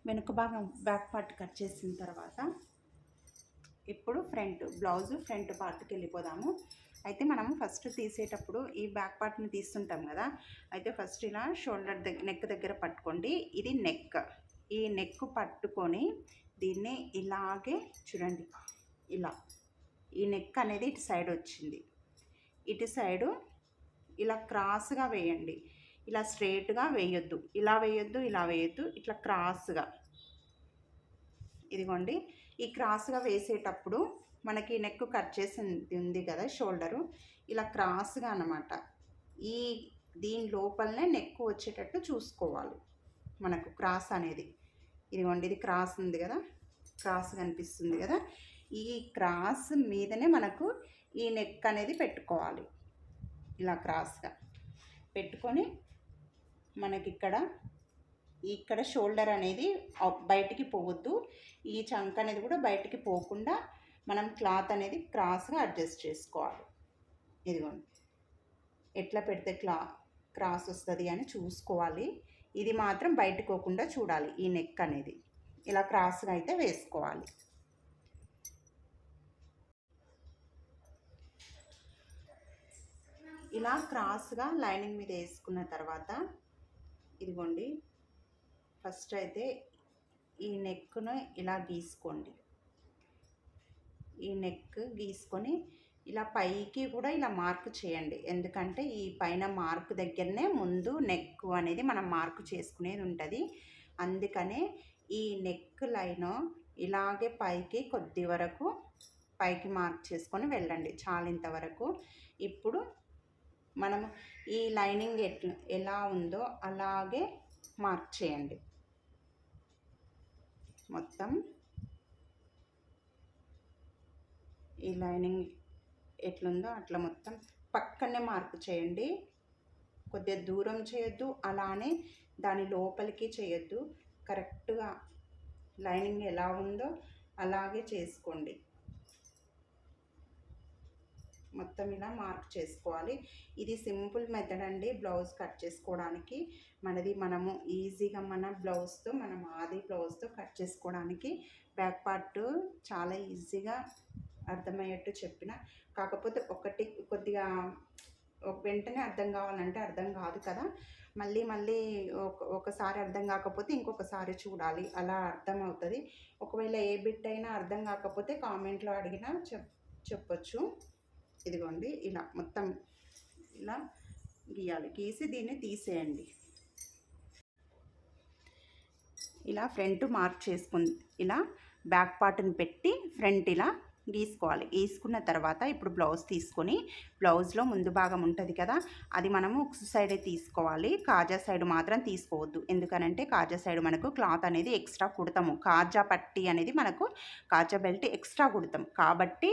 వెనుక భాగం back part cut చేసిన తర్వాత ఇప్పుడు బ్లౌజ్ ఫ్రంట్ పార్ట్కి వెళ్ళిపోదాము. అయితే మనం ఫస్ట్ తీసేటప్పుడు ఈ బ్యాక్ పార్ట్ని తీస్తుంటాం కదా, అయితే ఫస్ట్ ఇలా షోల్డర్ నెక్ దగ్గర పట్టుకోండి. ఇది నెక్, ఈ నెక్ పట్టుకొని దీన్ని ఇలాగే చూడండి, ఇలా ఈ నెక్ అనేది ఇటు సైడ్ వచ్చింది, ఇటు సైడు ఇలా క్రాస్గా వేయండి. ఇలా స్ట్రైట్గా వేయొద్దు, ఇలా వేయొద్దు, ఇలా వేయొద్దు, ఇట్లా క్రాస్గా. ఇదిగోండి, ఈ క్రాస్గా వేసేటప్పుడు మనకి నెక్ కట్ చేసింది ఉంది కదా షోల్డరు, ఇలా క్రాస్గా అన్నమాట. దీని లోపలనే నెక్ వచ్చేటట్టు చూసుకోవాలి మనకు క్రాస్ అనేది. ఇదిగోండి, ఇది క్రాస్ ఉంది కదా, క్రాస్ కనిపిస్తుంది కదా, ఈ క్రాస్ మీదనే మనకు ఈ నెక్ అనేది పెట్టుకోవాలి. ఇలా క్రాస్గా పెట్టుకొని మనకి ఇక్కడ షోల్డర్ అనేది బయటికి పోవద్దు, ఈ చంక్ అనేది కూడా బయటికి పోకుండా మనం క్లాత్ అనేది క్రాస్గా అడ్జస్ట్ చేసుకోవాలి. ఇదిగోండి, ఎట్లా పెడితే క్రాస్ వస్తుంది అని చూసుకోవాలి. ఇది మాత్రం బయటకు పోకుండా చూడాలి. ఈ నెక్ అనేది ఇలా క్రాస్గా అయితే వేసుకోవాలి. ఇలా క్రాస్గా లైనింగ్ మీద వేసుకున్న తర్వాత ఇదిగోండి, ఫస్ట్ అయితే ఈ నెక్ను ఇలా గీసుకోండి. ఈ నెక్ గీసుకొని ఇలా పైకి కూడా ఇలా మార్క్ చేయండి. ఎందుకంటే ఈ పైన మార్క్ దగ్గరనే ముందు నెక్ అనేది మనం మార్క్ చేసుకునేది ఉంటుంది. అందుకనే ఈ నెక్ లైన్ ఇలాగే పైకి కొద్ది వరకు పైకి మార్క్ చేసుకొని వెళ్ళండి, చాలింతవరకు. ఇప్పుడు మనము ఈ లైనింగ్ ఎలా ఉందో అలాగే మార్క్ చేయండి. మొత్తం ఈ లైనింగ్ ఎట్లుందో అట్లా మొత్తం పక్కనే మార్క్ చేయండి. కొద్దిగా దూరం చేయొద్దు, అలానే దాని లోపలికి చేయొద్దు. కరెక్ట్గా లైనింగ్ ఎలా ఉందో అలాగే చేసుకోండి. మొత్తం ఇలా మార్క్ చేసుకోవాలి. ఇది సింపుల్ మెథడ్ అండి బ్లౌజ్ కట్ చేసుకోవడానికి. మనము ఈజీగా మన ఆది బ్లౌజ్తో కట్ చేసుకోవడానికి. బ్యాక్ పార్ట్ చాలా ఈజీగా అర్థమయ్యేట్టు చెప్పిన, కాకపోతే కొద్దిగా వెంటనే అర్థం కావాలంటే అర్థం కాదు కదా, మళ్ళీ ఒకసారి అర్థం కాకపోతే ఇంకొకసారి చూడాలి, అలా అర్థం అవుతుంది. ఒకవేళ ఏ బిట్ అయినా అర్థం కాకపోతే కామెంట్లో అడిగినా చెప్పొచ్చు. ఇదిగోండి, ఇలా మొత్తం ఇలా గీయాలి. గీసి దీన్ని తీసేయండి. ఇలా ఫ్రంట్ మార్క్ చేసుకుని ఇలా బ్యాక్ పార్ట్ని పెట్టి ఫ్రంట్ ఇలా గీసుకోవాలి. గీసుకున్న తర్వాత ఇప్పుడు బ్లౌజ్ తీసుకొని, బ్లౌజ్లో ముందు భాగం ఉంటుంది కదా, అది మనము ఉక్స్ సైడే తీసుకోవాలి. కాజా సైడ్ మాత్రం తీసుకోవద్దు. ఎందుకనంటే కాజా సైడ్ మనకు క్లాత్ అనేది ఎక్స్ట్రా కుడతాము. కాజా పట్టి అనేది మనకు కాజా బెల్ట్ ఎక్స్ట్రా కుడతాం కాబట్టి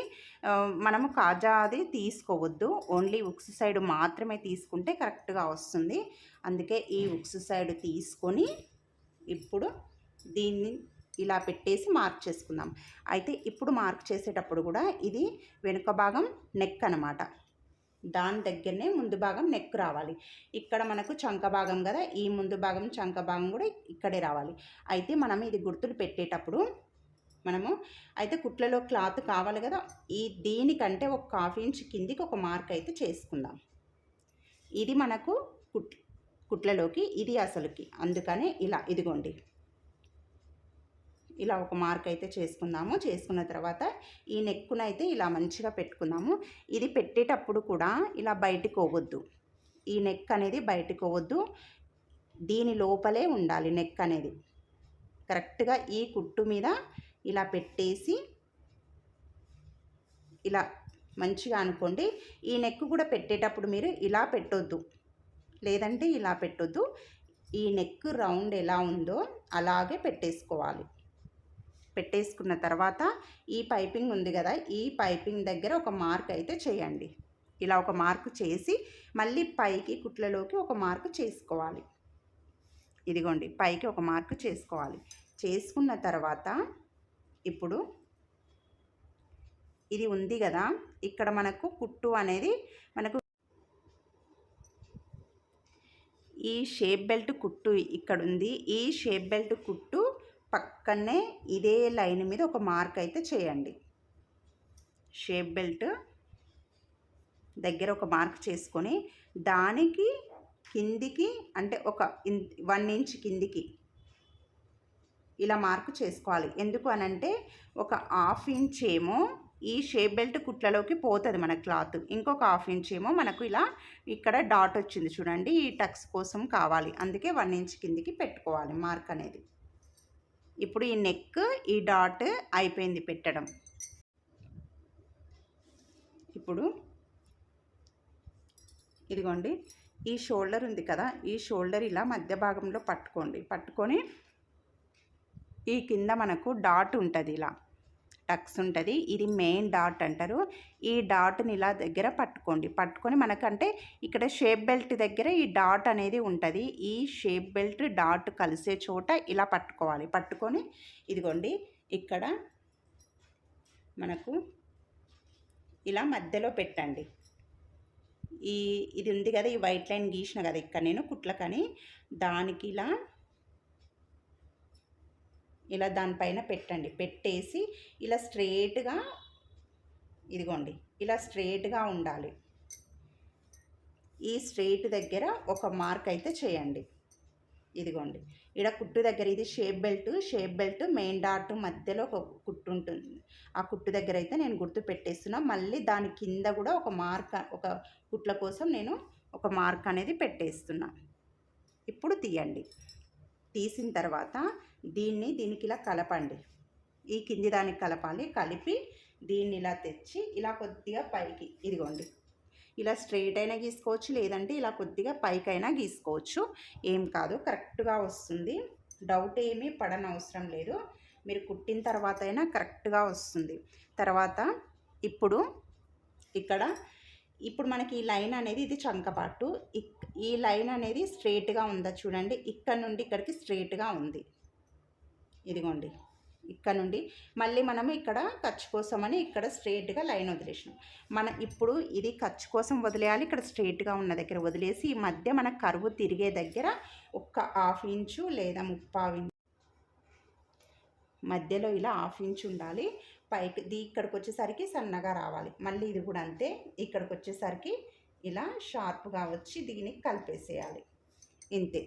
మనము కాజా అది తీసుకోవద్దు. ఓన్లీ ఉక్స్ సైడ్ మాత్రమే తీసుకుంటే కరెక్ట్గా వస్తుంది. అందుకే ఈ ఉక్స్ సైడ్ తీసుకొని ఇప్పుడు దీన్ని ఇలా పెట్టేసి మార్క్ చేసుకుందాం. అయితే ఇప్పుడు మార్క్ చేసేటప్పుడు కూడా ఇది వెనుక భాగం నెక్ అన్నమాట, దాని దగ్గరనే ముందు భాగం నెక్ రావాలి. ఇక్కడ మనకు చంక భాగం కదా, ఈ ముందు భాగం చంక భాగం కూడా ఇక్కడే రావాలి. అయితే మనం ఇది గుర్తులు పెట్టేటప్పుడు అయితే కుట్లలో క్లాత్ కావాలి కదా, దీనికంటే ఒక 1/2 ఇంచ్ కిందికి ఒక మార్క్ అయితే చేసుకుందాం. ఇది మనకు కుట్లలోకి, ఇది అసలుకి. అందుకనే ఇలా ఇదిగోండి, ఇలా ఒక మార్క్ అయితే చేసుకుందాము. చేసుకున్న తర్వాత ఈ నెక్కునైతే ఇలా మంచిగా పెట్టుకుందాము. ఇది పెట్టేటప్పుడు కూడా ఇలా బయటికి పోవద్దు, ఈ నెక్ అనేది బయటికి పోవద్దు, దీని లోపలే ఉండాలి నెక్ అనేది. కరెక్ట్గా ఈ కుట్టు మీద ఇలా పెట్టేసి ఇలా మంచిగా అనుకోండి. ఈ నెక్ కూడా పెట్టేటప్పుడు మీరు ఇలా పెట్టొద్దు, లేదంటే ఇలా పెట్టొద్దు. ఈ నెక్ రౌండ్ ఎలా ఉందో అలాగే పెట్టేసుకోవాలి. పెట్టేసుకున్న తర్వాత ఈ పైపింగ్ ఉంది కదా, ఈ పైపింగ్ దగ్గర ఒక మార్క్ అయితే చేయండి. ఇలా ఒక మార్క్ చేసి మళ్ళీ పైకి కుట్లలోకి ఒక మార్క్ చేసుకోవాలి. ఇదిగోండి, పైకి ఒక మార్క్ చేసుకోవాలి. చేసుకున్న తర్వాత ఇప్పుడు ఇది ఉంది కదా, ఇక్కడ మనకు కుట్టు అనేది ఈ షేప్ బెల్ట్ కుట్టు ఇక్కడ ఉంది. ఈ షేప్ బెల్ట్ కుట్టు పక్కనే ఇదే లైన్ మీద ఒక మార్క్ అయితే చేయండి. షేప్ బెల్ట్ దగ్గర ఒక మార్క్ చేసుకొని దానికి కిందికి అంటే ఒక 1 ఇంచ్ కిందికి ఇలా మార్కు చేసుకోవాలి. ఎందుకు అనంటే ఒక 1/2 ఇంచ్ ఏమో ఈ షేప్ బెల్ట్ కుట్లలోకి పోతుంది మన క్లాత్, ఇంకొక 1/2 ఇంచ్ ఏమో మనకు ఇలా ఇక్కడ డాట్ వచ్చింది చూడండి, ఈ టక్స్ కోసం కావాలి. అందుకే 1 ఇంచ్ కిందికి పెట్టుకోవాలి మార్క్ అనేది. ఇప్పుడు ఈ నెక్ ఈ డాట్ అయిపోయింది పెట్టడం. ఇప్పుడు ఇదిగోండి ఈ షోల్డర్ ఉంది కదా, ఈ షోల్డర్ ఇలా మధ్య భాగంలో పట్టుకోండి. పట్టుకొని ఈ కింద మనకు డాట్ ఉంటుంది, ఇలా టక్స్ ఉంటుంది, ఇది మెయిన్ డాట్ అంటారు. ఈ డాట్ని ఇలా దగ్గర పట్టుకోండి. పట్టుకొని మనకంటే ఇక్కడ షేప్ బెల్ట్ దగ్గర ఈ డాట్ అనేది ఉంటుంది. ఈ షేప్ బెల్ట్ డాట్ కలిసే చోట ఇలా పట్టుకోవాలి. పట్టుకొని ఇదిగోండి ఇక్కడ మనకు ఇలా మధ్యలో పెట్టండి. ఇది ఉంది కదా, ఈ వైట్ లైన్ గీసిన కదా ఇక్కడ నేను కుట్లకని, దానికి ఇలా దానిపైన పెట్టండి. పెట్టేసి ఇలా స్ట్రేట్గా ఇదిగోండి ఇలా స్ట్రేట్గా ఉండాలి. ఈ స్ట్రేట్ దగ్గర ఒక మార్క్ అయితే చేయండి. ఇదిగోండి ఇక్కడ కుట్టు దగ్గర ఇది షేప్ బెల్ట్ మెయిన్ డాట్ మధ్యలో ఒక కుట్టు ఉంటుంది. ఆ కుట్టు దగ్గర అయితే నేను గుర్తు పెట్టేస్తున్నా. మళ్ళీ దాని కింద కూడా ఒక మార్క్, ఒక కుట్ల కోసం నేను ఒక మార్క్ అనేది పెట్టేస్తున్నా. ఇప్పుడు తీయండి. తీసిన తర్వాత దీనికి ఇలా కలపండి. ఈ కింది దానికి కలపాలి. కలిపి దీన్ని ఇలా తెచ్చి ఇలా కొద్దిగా పైకి ఇదిగోండి ఇలా స్ట్రెయిట్ అయినా గీసుకోవచ్చు, లేదంటే ఇలా కొద్దిగా పైకైనా గీసుకోవచ్చు, ఏం కాదు, కరెక్ట్గా వస్తుంది. డౌట్ ఏమీ పడనవసరం లేదు. మీరు కుట్టిన తర్వాత అయినా కరెక్ట్గా వస్తుంది. తర్వాత ఇప్పుడు మనకి ఈ లైన్ అనేది ఇది చంకపాటు, ఈ లైన్ అనేది స్ట్రెయిట్గా ఉందా చూడండి, ఇక్కడ నుండి ఇక్కడికి స్ట్రెయిట్గా ఉంది. ఇదిగోండి ఇక్కడ నుండి మళ్ళీ మనము ఇక్కడ ఖర్చు కోసమని ఇక్కడ స్ట్రెయిట్గా లైన్ వదిలేసినాం. ఇప్పుడు ఇది ఖర్చు కోసం వదిలేయాలి. ఇక్కడ స్ట్రెయిట్గా ఉన్న దగ్గర వదిలేసి ఈ మధ్య మన కరువు తిరిగే దగ్గర ఒక 1/2 ఇంచు లేదా 3/4 ఇంచు మధ్యలో ఇలా 1/2 ఇంచు ఉండాలి. పైకి ఇక్కడికి వచ్చేసరికి సన్నగా రావాలి. మళ్ళీ ఇది కూడా అంతే, ఇక్కడికి వచ్చేసరికి ఇలా షార్ప్గా వచ్చి దీనికి కలిపేసేయాలి. ఇంతే.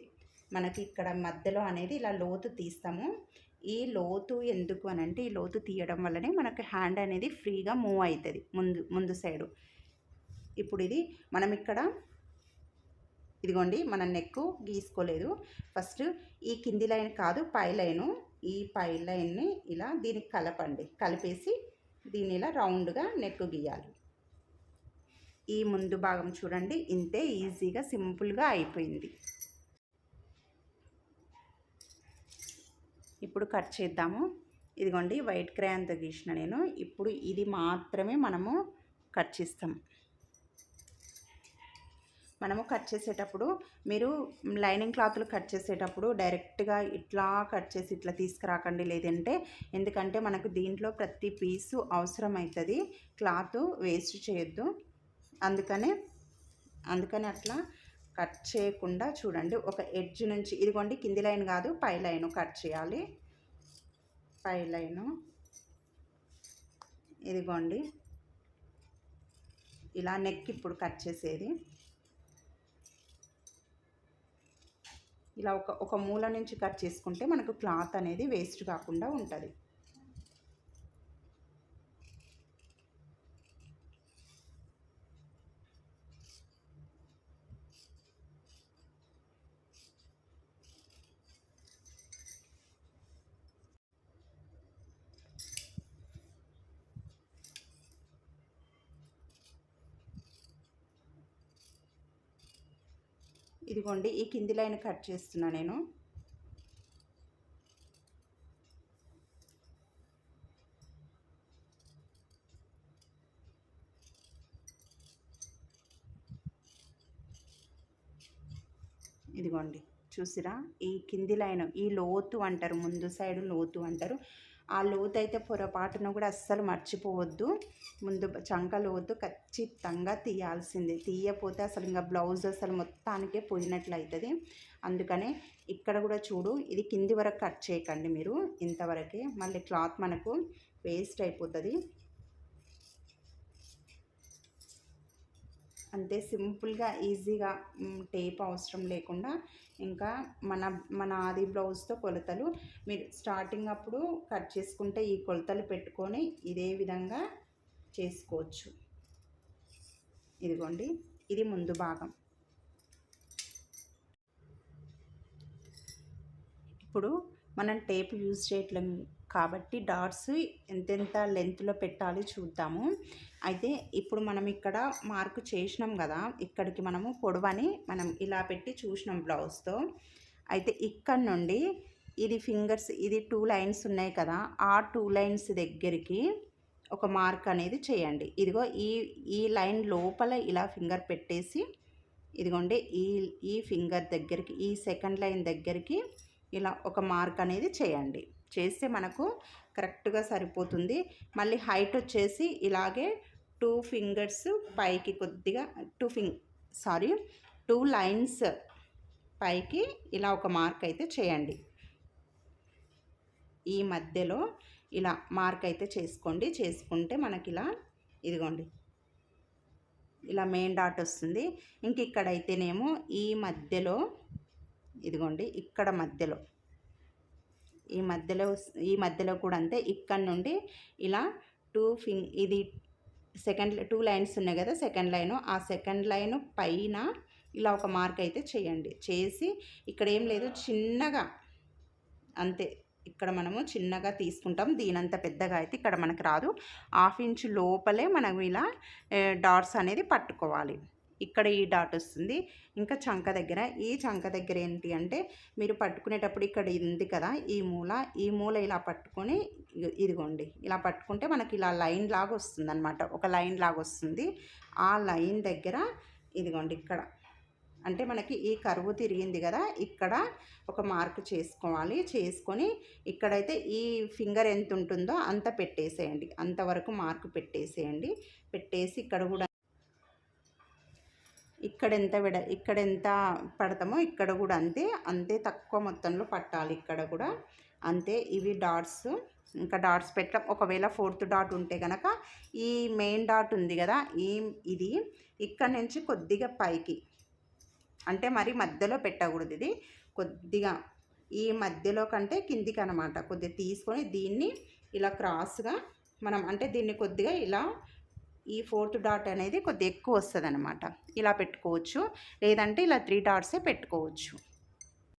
మనకి ఇక్కడ మధ్యలో అనేది ఇలా లోతు తీస్తాము. ఈ లోతు ఎందుకు అని అంటే, ఈ లోతు తీయడం వల్లనే మనకు హ్యాండ్ అనేది ఫ్రీగా మూవ్ అవుతుంది ముందు సైడు. ఇప్పుడు ఇది మనం ఇక్కడ ఇదిగోండి మన నెక్ గీసుకోలేదు. ఫస్ట్ ఈ కింది లైన్ కాదు పై లైను, ఈ పై లైన్ని ఇలా దీనికి కలపండి. కలిపేసి దీన్ని ఇలా రౌండ్గా నెక్ గీయాలి. ఈ ముందు భాగం చూడండి, ఇంతే ఈజీగా సింపుల్గా అయిపోయింది. ఇప్పుడు కట్ చేద్దాము. ఇదిగోండి వైట్ క్రేయాన్తో గీసిన నేను. ఇప్పుడు ఇది మాత్రమే మనము కట్ చేస్తాం. మనము కట్ చేసేటప్పుడు మీరు లైనింగ్ క్లాత్లు కట్ చేసేటప్పుడు డైరెక్ట్గా ఇట్లా కట్ చేసి ఇట్లా తీసుకురాకండి, లేదంటే ఎందుకంటే మనకు దీంట్లో ప్రతి పీసు అవసరం అవుతుంది, క్లాత్ వేస్ట్ చేయొద్దు. అందుకని అట్లా కట్ చేయకుండా చూడండి, ఒక ఎడ్జ్ నుంచి ఇదిగోండి కింది లైన్ కాదు పై లైను కట్ చేయాలి. పై లైను ఇదిగోండి ఇలా నెక్ ఇప్పుడు కట్ చేసేది ఇలా ఒక మూల నుంచి కట్ చేసుకుంటే మనకు క్లాత్ అనేది వేస్ట్ కాకుండా ఉంటుంది. ఇదిగోండి ఈ కింది లైన్ కట్ చేస్తున్నా నేను. ఇదిగోండి చూసిరా, ఈ కింది లైన్ ఈ లోతు అంటారు, ముందు సైడ్ లోతు అంటారు. ఆ లోతు అయితే పొరపాటున కూడా అస్సలు మర్చిపోవద్దు. ముందు చంక లోతు ఖచ్చితంగా తీయాల్సిందే. తీయపోతే అసలు ఇంకా బ్లౌజ్ అసలు మొత్తానికే పోయినట్లు అవుతుంది. అందుకనే ఇక్కడ కూడా చూడు, ఇది కింది వరకు కట్ చేయకండి మీరు, ఇంతవరకే. మళ్ళీ క్లాత్ మనకు వేస్ట్ అయిపోతుంది. అంతే సింపుల్గా ఈజీగా టేప్ అవసరం లేకుండా ఇంకా మన ఆది బ్లౌజ్తో కొలతలు మీరు స్టార్టింగ్ అప్పుడు కట్ చేసుకుంటే ఈ కొలతలు పెట్టుకొని ఇదే విధంగా చేసుకోవచ్చు. ఇదిగోండి, ఇది ముందు భాగం. ఇప్పుడు మనం టేప్ యూజ్ చేయట్లేం కాబట్టి డాట్స్ ఎంతెంత లెంత్లో పెట్టాలి చూద్దాము. అయితే ఇప్పుడు మనం ఇక్కడ మార్క్ చేసినాం కదా, ఇక్కడికి మనము పొడవని మనం ఇలా పెట్టి చూసినాం బ్లౌజ్తో. అయితే ఇక్కడ నుండి ఇది ఫింగర్స్, ఇది 2 లైన్స్ ఉన్నాయి కదా, ఆ 2 లైన్స్ దగ్గరికి ఒక మార్క్ అనేది చేయండి. ఇదిగో ఈ లైన్ లోపల ఇలా ఫింగర్ పెట్టేసి, ఇదిగోండి ఈ ఫింగర్ దగ్గరికి, ఈ సెకండ్ లైన్ దగ్గరికి ఇలా ఒక మార్క్ అనేది చేయండి. చేస్తే మనకు కరెక్ట్గా సరిపోతుంది. మళ్ళీ హైట్ వచ్చేసి ఇలాగే 2 ఫింగర్స్ పైకి కొద్దిగా 2 లైన్స్ పైకి ఇలా ఒక మార్క్ అయితే చేయండి. ఈ మధ్యలో ఇలా మార్క్ అయితే చేసుకోండి. చేసుకుంటే మనకి ఇలా ఇదిగోండి ఇలా మెయిన్ డాట్ వస్తుంది. ఇంక ఇక్కడైతేనేమో ఈ మధ్యలో ఇదిగోండి, ఇక్కడ మధ్యలో ఈ మధ్యలో కూడా అంతే. ఇక్కడ నుండి ఇలా ఇది 2 లైన్స్ ఉన్నాయి కదా, సెకండ్ లైను, ఆ సెకండ్ లైను పైన ఇలా ఒక మార్క్ అయితే చేయండి. చేసి ఇక్కడ ఏం లేదు, చిన్నగా అంతే, ఇక్కడ మనము చిన్నగా తీసుకుంటాం. దీనంత పెద్దగా అయితే ఇక్కడ మనకు రాదు. 1/2 ఇంచ్ లోపలే మనం ఇలా డాట్స్ అనేది పట్టుకోవాలి. ఇక్కడ ఈ డాట్ వస్తుంది. ఇంకా చంక దగ్గర ఏంటి అంటే, మీరు పట్టుకునేటప్పుడు ఇక్కడ ఇది ఉంది కదా, ఈ మూల ఇలా పట్టుకొని ఇదిగోండి ఇలా పట్టుకుంటే మనకి ఇలా లైన్ లాగా వస్తుంది అనమాట. ఒక లైన్ లాగా వస్తుంది. ఆ లైన్ దగ్గర ఇదిగోండి ఇక్కడ అంటే మనకి ఈ కరువు తిరిగింది కదా, ఇక్కడ ఒక మార్క్ చేసుకోవాలి. చేసుకొని ఇక్కడైతే ఈ ఫింగర్ ఎంత ఉంటుందో అంత పెట్టేసేయండి, అంతవరకు మార్క్ పెట్టేసేయండి. పెట్టేసి ఇక్కడ కూడా ఇక్కడ ఎంత పడతామో ఇక్కడ కూడా అంతే తక్కువ మొత్తంలో పట్టాలి. ఇక్కడ కూడా అంతే. ఇవి డాట్స్. ఇంకా డాట్స్ పెట్టడం, ఒకవేళ 4th డాట్ ఉంటే కనుక ఈ మెయిన్ డాట్ ఉంది కదా, ఇది ఇక్కడ నుంచి కొద్దిగా పైకి, అంటే మరి మధ్యలో పెట్టకూడదు, ఇది కొద్దిగా ఈ మధ్యలో కంటే కిందికి అనమాట, కొద్దిగా తీసుకొని దీన్ని ఇలా క్రాస్గా మనం అంటే దీన్ని కొద్దిగా ఇలా ఈ 4th డాట్ అనేది కొద్దిగా ఎక్కువ వస్తుంది అనమాట. ఇలా పెట్టుకోవచ్చు, లేదంటే ఇలా 3 డాట్సే పెట్టుకోవచ్చు.